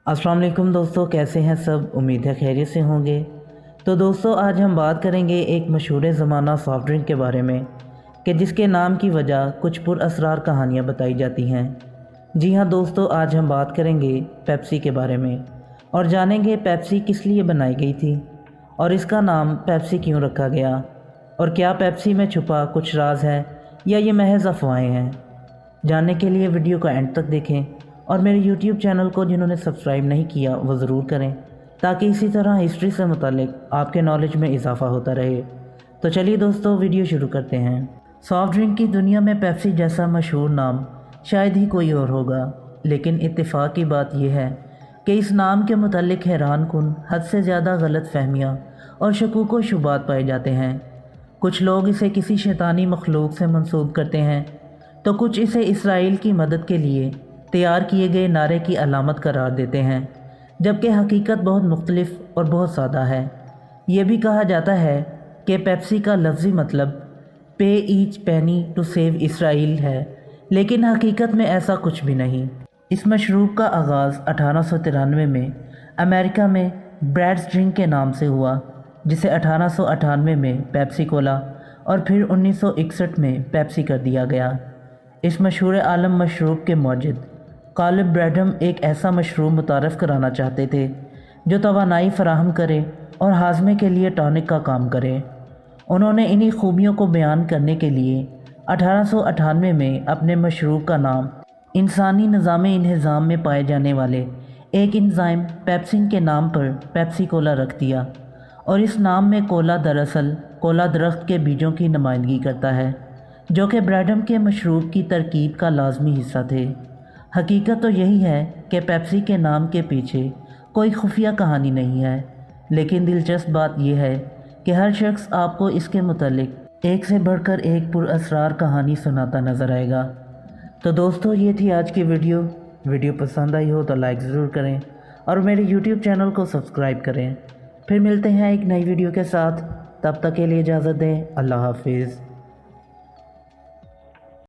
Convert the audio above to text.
अस्सलाम वालेकुम दोस्तों, कैसे हैं सब। उम्मीद है खैरियत से होंगे। तो दोस्तों, आज हम बात करेंगे एक मशहूर ज़माना सॉफ़्ट ड्रिंक के बारे में कि जिसके नाम की वजह कुछ पुरअसरार कहानियाँ बताई जाती हैं। जी हाँ दोस्तों, आज हम बात करेंगे पेप्सी के बारे में और जानेंगे पेप्सी किस लिए बनाई गई थी और इसका नाम पेप्सी क्यों रखा गया और क्या पेप्सी में छुपा कुछ राज है या ये महज अफवाहें हैं। जानने के लिए वीडियो को एंड तक देखें और मेरे YouTube चैनल को जिन्होंने सब्सक्राइब नहीं किया वो ज़रूर करें ताकि इसी तरह हिस्ट्री से मुतालिक आपके नॉलेज में इजाफ़ा होता रहे। तो चलिए दोस्तों, वीडियो शुरू करते हैं। सॉफ्ट ड्रिंक की दुनिया में पेप्सी जैसा मशहूर नाम शायद ही कोई और होगा, लेकिन इत्तेफाक की बात यह है कि इस नाम के मुतालिक हैरान कुन हद से ज़्यादा गलत फहमियाँ और शकूक व शुबात पाए जाते हैं। कुछ लोग इसे किसी शैतानी मखलूक से मंसूब करते हैं तो कुछ इसे इसराइल की मदद के लिए तैयार किए गए नारे की अलामत करार देते हैं, जबकि हकीकत बहुत मुख्तलिफ और बहुत सादा है। ये भी कहा जाता है कि पेप्सी का लफ्ज़ी मतलब पे each penny to save Israel है, लेकिन हकीकत में ऐसा कुछ भी नहीं। इस मशरूब का आगाज़ 1893 में अमेरिका में ब्रैड्स ड्रिंक के नाम से हुआ, जिसे 1898 में पेप्सी कोला और फिर 1961 में पेप्सी कर दिया गया। इस मशहूर आलम मशरूब के मौजिद कालिब ब्रैडम एक ऐसा मशरूब मुतारफ़ कराना चाहते थे जो तवानाई फराहम करे और हाजमे के लिए टॉनिक का काम करे। उन्होंने इन्हीं खूबियों को बयान करने के लिए 1898 में अपने मशरूब का नाम इंसानी निज़ाम में पाए जाने वाले एक एंजाइम पेप्सिन के नाम पर पेप्सी कोला रख दिया। और इस नाम में कोला दरअसल कोला दरख्त के बीजों की नुमाइंदगी करता है, जो कि ब्रैडम के मशरूब की तरकीब का लाजमी हिस्सा थे। हकीकत तो यही है कि पेप्सी के नाम के पीछे कोई खुफिया कहानी नहीं है, लेकिन दिलचस्प बात यह है कि हर शख्स आपको इसके मुतालिक एक से बढ़कर एक पुरअसरार कहानी सुनाता नज़र आएगा। तो दोस्तों, ये थी आज की वीडियो पसंद आई हो तो लाइक ज़रूर करें और मेरे YouTube चैनल को सब्सक्राइब करें। फिर मिलते हैं एक नई वीडियो के साथ, तब तक के लिए इजाज़त दें। अल्लाह हाफिज़।